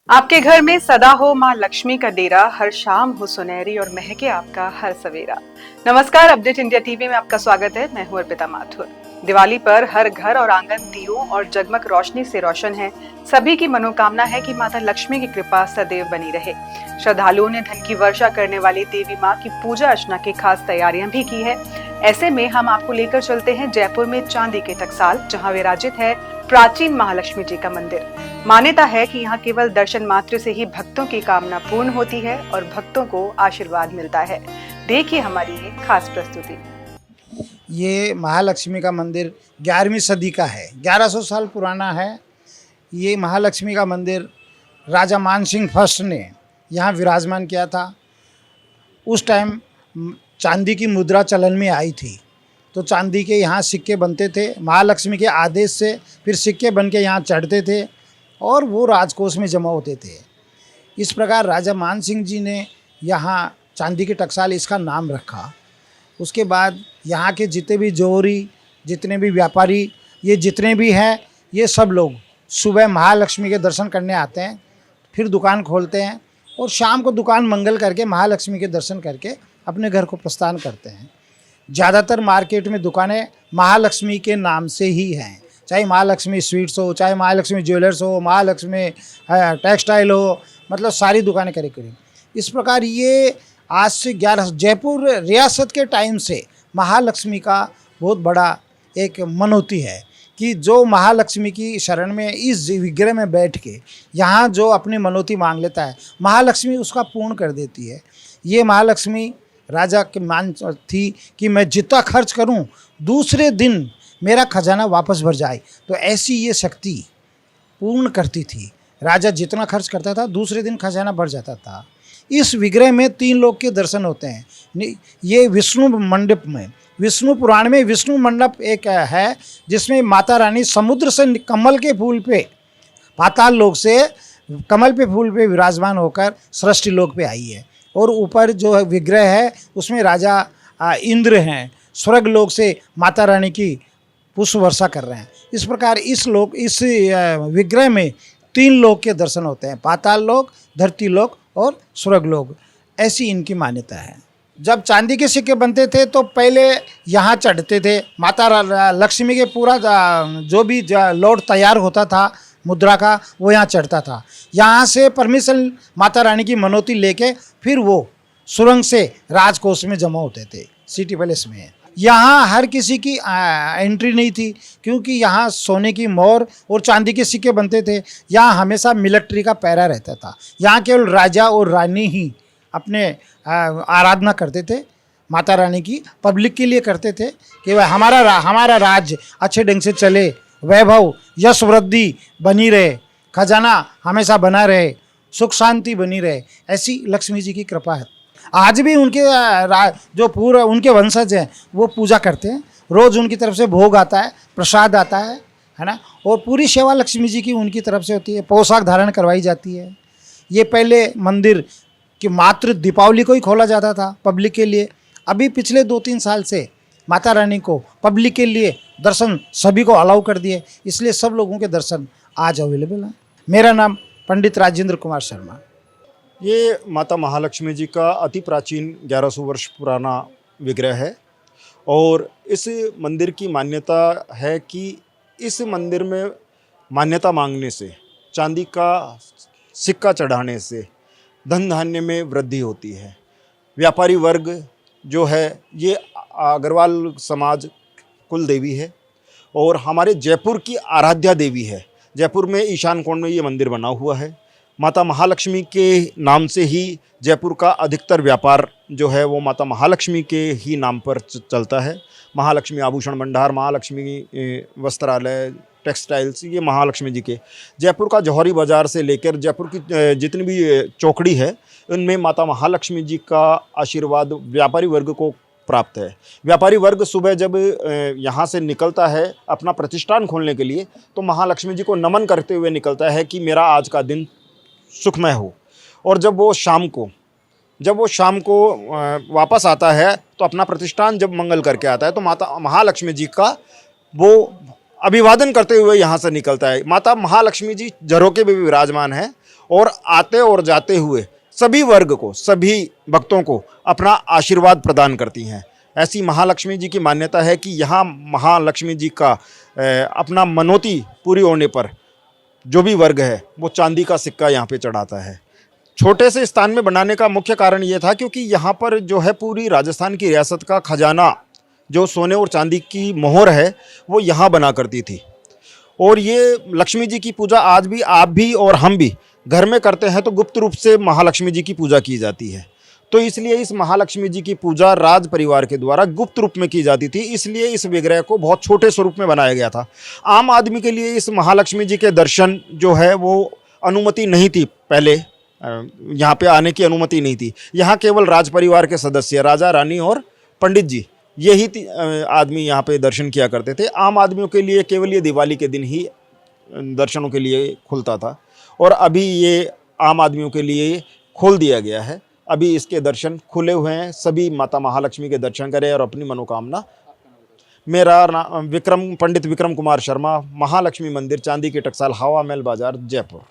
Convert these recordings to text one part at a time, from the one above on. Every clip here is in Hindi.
आपके घर में सदा हो माँ लक्ष्मी का डेरा, हर शाम हो सुनहरी और महके आपका हर सवेरा। नमस्कार, अपडेट इंडिया टीवी में आपका स्वागत है। मैं हूँ अर्पिता माथुर। दिवाली पर हर घर और आंगन दियों और जगमग रोशनी से रोशन है। सभी की मनोकामना है कि माता लक्ष्मी की कृपा सदैव बनी रहे। श्रद्धालुओं ने धन की वर्षा करने वाली देवी माँ की पूजा अर्चना की खास तैयारियां भी की है। ऐसे में हम आपको लेकर चलते हैं जयपुर में चांदी के टकसाल, जहाँ विराजित है प्राचीन महालक्ष्मी जी का मंदिर। मान्यता है कि यहाँ केवल दर्शन मात्र से ही भक्तों की कामना पूर्ण होती है और भक्तों को आशीर्वाद मिलता है। देखिए हमारी ये खास प्रस्तुति। ये महालक्ष्मी का मंदिर 11वीं सदी का है, 1100 साल पुराना है। ये महालक्ष्मी का मंदिर राजा मानसिंह फर्स्ट ने यहाँ विराजमान किया था। उस टाइम चांदी की मुद्रा चलन में आई थी, तो चांदी के यहाँ सिक्के बनते थे। महालक्ष्मी के आदेश से फिर सिक्के बन के यहाँ चढ़ते थे और वो राजकोष में जमा होते थे। इस प्रकार राजा मान सिंह जी ने यहाँ चांदी के टकसाल इसका नाम रखा। उसके बाद यहाँ के जितने भी जोहरी, जितने भी व्यापारी, ये जितने भी हैं, ये सब लोग सुबह महालक्ष्मी के दर्शन करने आते हैं, फिर दुकान खोलते हैं और शाम को दुकान मंगल करके महालक्ष्मी के दर्शन करके अपने घर को प्रस्थान करते हैं। ज़्यादातर मार्केट में दुकानें महालक्ष्मी के नाम से ही हैं, चाहे महालक्ष्मी स्वीट्स हो, चाहे महालक्ष्मी ज्वेलर्स हो, महालक्ष्मी टेक्सटाइल हो, मतलब सारी दुकानें करीब करीब। इस प्रकार ये आज से 11 जयपुर रियासत के टाइम से महालक्ष्मी का बहुत बड़ा एक मनोती है कि जो महालक्ष्मी की शरण में इस विग्रह में बैठ के यहाँ जो अपनी मनोती मांग लेता है, महालक्ष्मी उसका पूर्ण कर देती है। ये महालक्ष्मी राजा की मान थी कि मैं जितना खर्च करूं दूसरे दिन मेरा खजाना वापस भर जाए, तो ऐसी ये शक्ति पूर्ण करती थी। राजा जितना खर्च करता था दूसरे दिन खजाना भर जाता था। इस विग्रह में 3 लोग के दर्शन होते हैं। ये विष्णु मंडप में, विष्णु पुराण में विष्णु मंडप एक है जिसमें माता रानी समुद्र से कमल के फूल पे, पाताल लोक से कमल पे फूल पे विराजमान होकर सृष्टि लोक पे आई है। और ऊपर जो विग्रह है उसमें राजा इंद्र हैं, स्वर्ग लोक से माता रानी की पुष्प वर्षा कर रहे हैं। इस प्रकार इस विग्रह में 3 लोक के दर्शन होते हैं, पाताल लोक, धरती लोक और स्वर्ग लोक। ऐसी इनकी मान्यता है। जब चांदी के सिक्के बनते थे तो पहले यहाँ चढ़ते थे। माता लक्ष्मी के पूरा जो भी लोड तैयार होता था मुद्रा का, वो यहाँ चढ़ता था। यहाँ से परमिशन माता रानी की मनोती लेके फिर वो सुरंग से राजकोष में जमा होते थे, सिटी पैलेस में। यहाँ हर किसी की एंट्री नहीं थी, क्योंकि यहाँ सोने की मोहर और चांदी के सिक्के बनते थे। यहाँ हमेशा मिलिट्री का पहरा रहता था। यहाँ केवल राजा और रानी ही अपने आराधना करते थे माता रानी की, पब्लिक के लिए करते थे कि वह हमारा राज्य अच्छे ढंग से चले, वैभव यश वृद्धि बनी रहे, खजाना हमेशा बना रहे, सुख शांति बनी रहे। ऐसी लक्ष्मी जी की कृपा है। आज भी उनके जो पूरा उनके वंशज हैं वो पूजा करते हैं। रोज़ उनकी तरफ से भोग आता है, प्रसाद आता है ना। और पूरी सेवा लक्ष्मी जी की उनकी तरफ से होती है। पोशाक धारण करवाई जाती है। ये पहले मंदिर कि मात्र दीपावली को ही खोला जाता था पब्लिक के लिए। अभी पिछले 2-3 साल से माता रानी को पब्लिक के लिए दर्शन सभी को अलाउ कर दिए, इसलिए सब लोगों के दर्शन आज अवेलेबल हैं। मेरा नाम पंडित राजेंद्र कुमार शर्मा। ये माता महालक्ष्मी जी का अति प्राचीन 1100 वर्ष पुराना विग्रह है और इस मंदिर की मान्यता है कि इस मंदिर में मान्यता मांगने से, चांदी का सिक्का चढ़ाने से धन धान्य में वृद्धि होती है। व्यापारी वर्ग जो है ये अग्रवाल समाज कुल देवी है और हमारे जयपुर की आराध्या देवी है। जयपुर में ईशान कोण में ये मंदिर बना हुआ है। माता महालक्ष्मी के नाम से ही जयपुर का अधिकतर व्यापार जो है वो माता महालक्ष्मी के ही नाम पर चलता है। महालक्ष्मी आभूषण भंडार, महालक्ष्मी वस्त्रालय, टेक्सटाइल्स, ये महालक्ष्मी जी के। जयपुर का जौहरी बाज़ार से लेकर जयपुर की जितनी भी चौकड़ी है उनमें माता महालक्ष्मी जी का आशीर्वाद व्यापारी वर्ग को प्राप्त है। व्यापारी वर्ग सुबह जब यहाँ से निकलता है अपना प्रतिष्ठान खोलने के लिए, तो महालक्ष्मी जी को नमन करते हुए निकलता है कि मेरा आज का दिन सुखमय हो। और जब वो शाम को वापस आता है तो अपना प्रतिष्ठान जब मंगल करके आता है तो माता महालक्ष्मी जी का वो अभिवादन करते हुए यहाँ से निकलता है। माता महालक्ष्मी जी झरोके में भी विराजमान है और आते और जाते हुए सभी वर्ग को, सभी भक्तों को अपना आशीर्वाद प्रदान करती हैं। ऐसी महालक्ष्मी जी की मान्यता है कि यहाँ महालक्ष्मी जी का अपना मनोती पूरी होने पर जो भी वर्ग है वो चांदी का सिक्का यहाँ पे चढ़ाता है। छोटे से स्थान में बनाने का मुख्य कारण ये था क्योंकि यहाँ पर जो है पूरी राजस्थान की रियासत का खजाना, जो सोने और चांदी की मोहर है, वो यहाँ बना करती थी। और ये लक्ष्मी जी की पूजा आज भी आप भी और हम भी घर में करते हैं तो गुप्त रूप से महालक्ष्मी जी की पूजा की जाती है। तो इसलिए इस महालक्ष्मी जी की पूजा राज परिवार के द्वारा गुप्त रूप में की जाती थी, इसलिए इस विग्रह को बहुत छोटे स्वरूप में बनाया गया था। आम आदमी के लिए इस महालक्ष्मी जी के दर्शन जो है वो अनुमति नहीं थी, पहले यहाँ पे आने की अनुमति नहीं थी। यहाँ केवल राज परिवार के सदस्य, राजा रानी और पंडित जी, यही आदमी यहाँ पे दर्शन किया करते थे। आम आदमियों के लिए केवल ये दिवाली के दिन ही दर्शनों के लिए खुलता था और अभी ये आम आदमियों के लिए खोल दिया गया है। अभी इसके दर्शन खुले हुए हैं, सभी माता महालक्ष्मी के दर्शन करें और अपनी मनोकामना। मेरा नाम पंडित विक्रम कुमार शर्मा, महालक्ष्मी मंदिर, चांदी के टकसाल, हवा महल बाजार, जयपुर।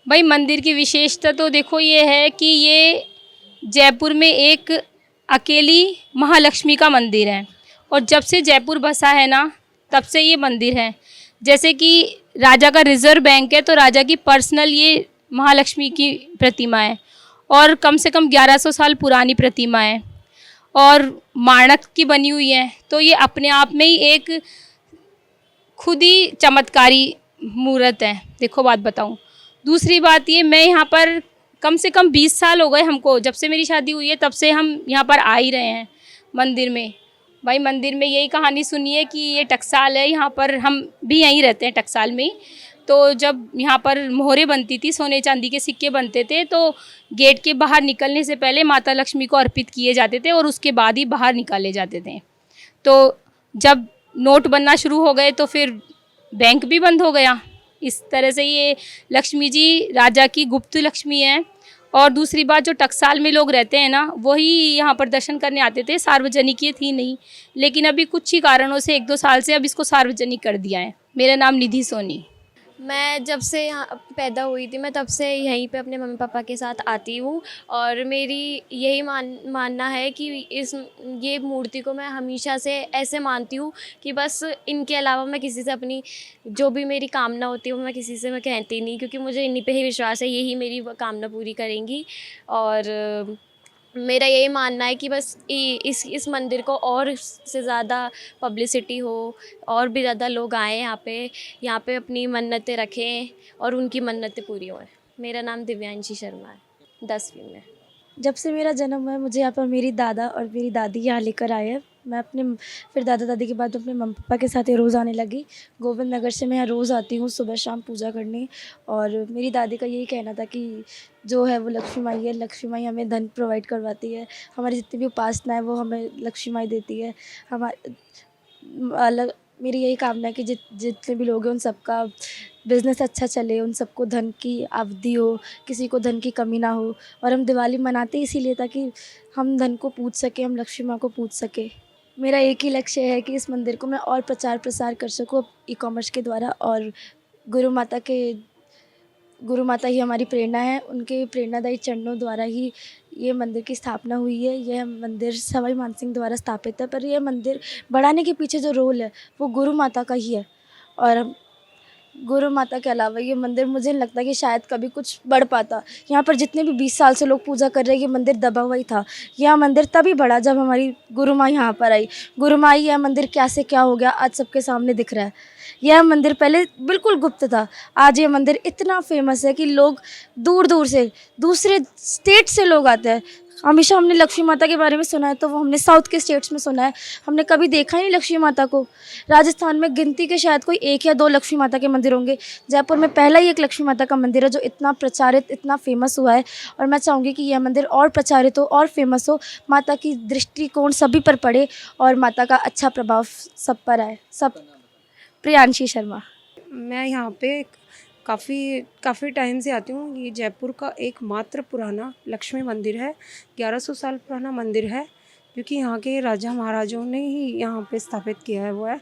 भाई मंदिर की विशेषता तो देखो ये है कि ये जयपुर में एक अकेली महालक्ष्मी का मंदिर है और जब से जयपुर बसा है ना तब से ये मंदिर है। जैसे कि राजा का रिजर्व बैंक है तो राजा की पर्सनल ये महालक्ष्मी की प्रतिमा है और कम से कम 1100 साल पुरानी प्रतिमा है और माणक की बनी हुई है। तो ये अपने आप में ही एक खुद ही चमत्कारी मूर्त है। देखो बात बताऊं, दूसरी बात ये, मैं यहाँ पर कम से कम 20 साल हो गए हमको, जब से मेरी शादी हुई है तब से हम यहाँ पर आ ही रहे हैं मंदिर में। भाई मंदिर में यही कहानी सुनी है कि ये टकसाल है, यहाँ पर हम भी यहीं रहते हैं टकसाल में। तो जब यहाँ पर मोहरें बनती थी, सोने चांदी के सिक्के बनते थे, तो गेट के बाहर निकलने से पहले माता लक्ष्मी को अर्पित किए जाते थे और उसके बाद ही बाहर निकाले जाते थे। तो जब नोट बनना शुरू हो गए तो फिर बैंक भी बंद हो गया। इस तरह से ये लक्ष्मी जी राजा की गुप्त लक्ष्मी है। और दूसरी बात, जो टकसाल में लोग रहते हैं ना वही यहाँ पर दर्शन करने आते थे, सार्वजनिक ये थी नहीं, लेकिन अभी कुछ ही कारणों से 1-2 साल से अब इसको सार्वजनिक कर दिया है। मेरा नाम निधि सोनी। मैं जब से यहाँ पैदा हुई थी मैं तब से यहीं पे अपने मम्मी पापा के साथ आती हूँ और मेरी यही मानना है कि ये मूर्ति को मैं हमेशा से ऐसे मानती हूँ कि बस इनके अलावा मैं किसी से अपनी जो भी मेरी कामना होती है वो मैं किसी से मैं कहती नहीं, क्योंकि मुझे इन्हीं पे ही विश्वास है, यही मेरी कामना पूरी करेंगी। और मेरा यही मानना है कि बस इस मंदिर को और से ज़्यादा पब्लिसिटी हो और भी ज़्यादा लोग आएँ यहाँ पे अपनी मन्नतें रखें और उनकी मन्नतें पूरी हों। मेरा नाम दिव्यांशी शर्मा है, 10वीं में। जब से मेरा जन्म हुआ है मुझे यहाँ पर मेरी दादा और मेरी दादी यहाँ लेकर आए हैं। मैं अपने फिर दादा दादी के बाद अपने मम्मी पापा के साथ ही रोज़ आने लगी। गोविंद नगर से मैं यहाँ रोज़ आती हूँ सुबह शाम पूजा करने। और मेरी दादी का यही कहना था कि जो है वो लक्ष्मी माई है, लक्ष्मी माई हमें धन प्रोवाइड करवाती है, हमारी जितनी भी उपासना है वो हमें लक्ष्मी माई देती है। हमारे मेरी यही कामना है कि जितने भी लोग हैं उन सबका बिज़नेस अच्छा चले, उन सबको धन की अवधि हो, किसी को धन की कमी ना हो। और हम दिवाली मनाते इसीलिए ताकि हम धन को पूज सकें, हम लक्ष्मी माँ को पूज सकें। मेरा एक ही लक्ष्य है कि इस मंदिर को मैं और प्रचार प्रसार कर सकूँ ई-कॉमर्स के द्वारा। और गुरु माता ही हमारी प्रेरणा है, उनके प्रेरणादायी चरणों द्वारा ही ये मंदिर की स्थापना हुई है। यह मंदिर सवाई मानसिंह द्वारा स्थापित है, पर यह मंदिर बढ़ाने के पीछे जो रोल है वो गुरु माता का ही है। और गुरु माता के अलावा ये मंदिर मुझे नहीं लगता कि शायद कभी कुछ बढ़ पाता। यहाँ पर जितने भी 20 साल से लोग पूजा कर रहे हैं, ये मंदिर दबा हुआ ही था। यह मंदिर तभी बढ़ा जब हमारी गुरु माँ यहाँ पर आई। गुरु माँ, यह मंदिर क्या से क्या हो गया आज सबके सामने दिख रहा है। यह मंदिर पहले बिल्कुल गुप्त था, आज ये मंदिर इतना फेमस है कि लोग दूर दूर से, दूसरे स्टेट से लोग आते हैं। हमेशा हमने लक्ष्मी माता के बारे में सुना है तो वो हमने साउथ के स्टेट्स में सुना है, हमने कभी देखा ही नहीं लक्ष्मी माता को। राजस्थान में गिनती के शायद कोई 1 या 2 लक्ष्मी माता के मंदिर होंगे। जयपुर में पहला ही एक लक्ष्मी माता का मंदिर है जो इतना प्रचारित, इतना फेमस हुआ है। और मैं चाहूँगी कि यह मंदिर और प्रचारित हो और फेमस हो, माता की दृष्टिकोण सभी पर पड़े और माता का अच्छा प्रभाव सब पर आए। सब प्रियांशी शर्मा। मैं यहाँ पे काफ़ी टाइम से आती हूँ। ये जयपुर का एकमात्र पुराना लक्ष्मी मंदिर है, 1100 साल पुराना मंदिर है, क्योंकि यहाँ के राजा महाराजों ने ही यहाँ पे स्थापित किया है वो है।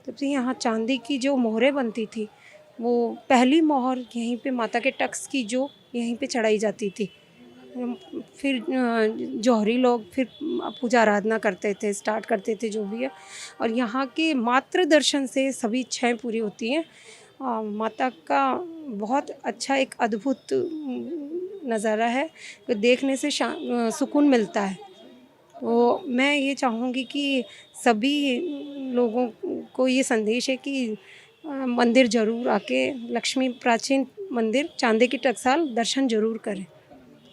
तब से यहाँ चांदी की जो मोहरें बनती थी, वो पहली मोहर यहीं पे माता के टक्स की जो यहीं पे चढ़ाई जाती थी। फिर जौहरी लोग फिर पूजा आराधना करते थे, स्टार्ट करते थे जो भी है। और यहाँ के मात्र दर्शन से सभी इच्छाएं पूरी होती हैं। माता का बहुत अच्छा एक अद्भुत नज़ारा है, देखने से सुकून मिलता है। तो मैं ये चाहूँगी कि सभी लोगों को ये संदेश है कि मंदिर ज़रूर आके लक्ष्मी प्राचीन मंदिर चांदी की टकसाल दर्शन ज़रूर करें।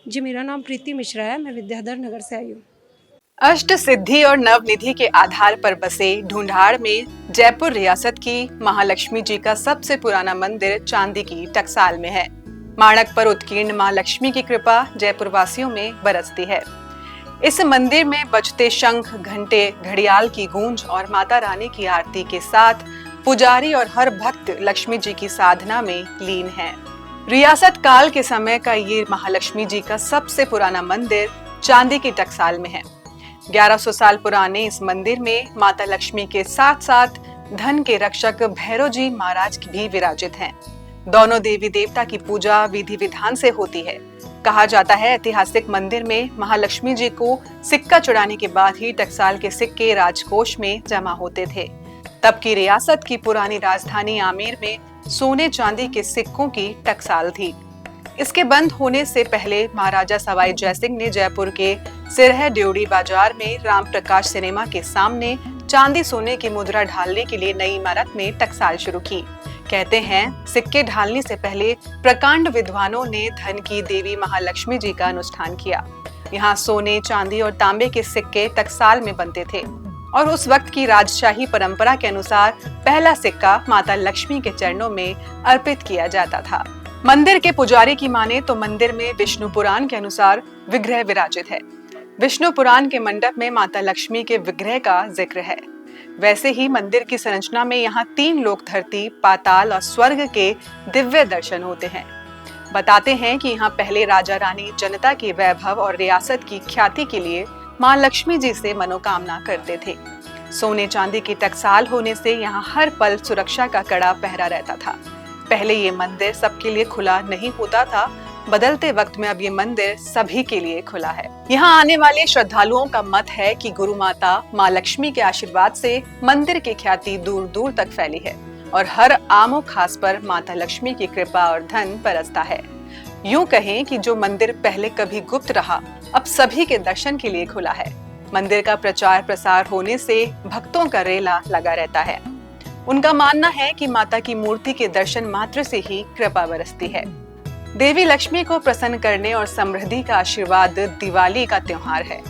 जी, मेरा नाम प्रीति मिश्रा है, मैं विद्याधर नगर से आई हूँ। अष्ट सिद्धि और नवनिधि के आधार पर बसे ढूंढाड़ में जयपुर रियासत की महालक्ष्मी जी का सबसे पुराना मंदिर चांदी की टकसाल में है। माणक पर उत्कीर्ण मां लक्ष्मी की कृपा जयपुर वासियों में बरसती है। इस मंदिर में बजते शंख, घंटे, घड़ियाल की गूंज और माता रानी की आरती के साथ पुजारी और हर भक्त लक्ष्मी जी की साधना में लीन है। रियासत काल के समय का ये महालक्ष्मी जी का सबसे पुराना मंदिर चांदी की टकसाल में है। 1100 साल पुराने इस मंदिर में माता लक्ष्मी के साथ साथ धन के रक्षक भैरव जी महाराज भी विराजित हैं। दोनों देवी देवता की पूजा विधि विधान से होती है। कहा जाता है ऐतिहासिक मंदिर में महालक्ष्मी जी को सिक्का चढ़ाने के बाद ही टकसाल के सिक्के राजकोष में जमा होते थे। तब की रियासत की पुरानी राजधानी आमेर में सोने चांदी के सिक्कों की टकसाल थी। इसके बंद होने से पहले महाराजा सवाई जयसिंह ने जयपुर के सिरह ड्योढ़ी बाजार में राम प्रकाश सिनेमा के सामने चांदी सोने की मुद्रा ढालने के लिए नई इमारत में टकसाल शुरू की। कहते हैं सिक्के ढालने से पहले प्रकांड विद्वानों ने धन की देवी महालक्ष्मी जी का अनुष्ठान किया। यहाँ सोने, चांदी और तांबे के सिक्के टकसाल में बनते थे और उस वक्त की राजशाही परंपरा के अनुसार पहला सिक्का माता लक्ष्मी के चरणों में अर्पित किया जाता था। मंदिर के पुजारी की माने तो मंदिर में विष्णु पुराण के अनुसार विग्रह विराजित है। विष्णु पुराण के मंडप में माता लक्ष्मी के विग्रह का जिक्र है। वैसे ही मंदिर की संरचना में यहाँ 3 लोक, धरती, पाताल और स्वर्ग के दिव्य दर्शन होते हैं। बताते हैं कि यहाँ पहले राजा रानी जनता के वैभव और रियासत की ख्याति के लिए मां लक्ष्मी जी से मनोकामना करते थे। सोने चांदी की टकसाल होने से यहाँ हर पल सुरक्षा का कड़ा पहरा रहता था। पहले ये मंदिर सबके लिए खुला नहीं होता था। बदलते वक्त में अब ये मंदिर सभी के लिए खुला है। यहाँ आने वाले श्रद्धालुओं का मत है कि गुरु माता मां लक्ष्मी के आशीर्वाद से मंदिर की ख्याति दूर दूर तक फैली है और हर आमो खास पर माता लक्ष्मी की कृपा और धन बरसता है। यूं कहें कि जो मंदिर पहले कभी गुप्त रहा, अब सभी के दर्शन के लिए खुला है। मंदिर का प्रचार प्रसार होने से भक्तों का रेला लगा रहता है। उनका मानना है कि माता की मूर्ति के दर्शन मात्र से ही कृपा बरसती है। देवी लक्ष्मी को प्रसन्न करने और समृद्धि का आशीर्वाद दिवाली का त्योहार है।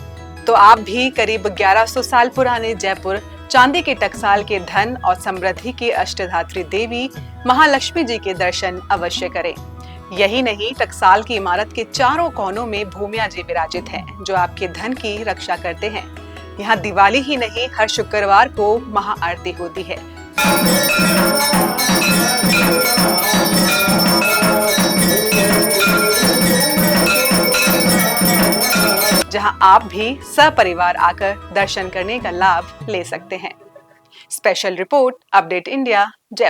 तो आप भी करीब 1100 साल पुराने जयपुर चांदी के टकसाल के धन और समृद्धि के अष्टधात्री देवी महालक्ष्मी जी के दर्शन अवश्य करें। यही नहीं, टकसाल की इमारत के चारों कोनों में भूमिया जी विराजित हैं, जो आपके धन की रक्षा करते हैं। यहाँ दिवाली ही नहीं, हर शुक्रवार को महाआरती होती है। जहां आप भी सपरिवार आकर दर्शन करने का लाभ ले सकते हैं। Special report, update India, Jaipur.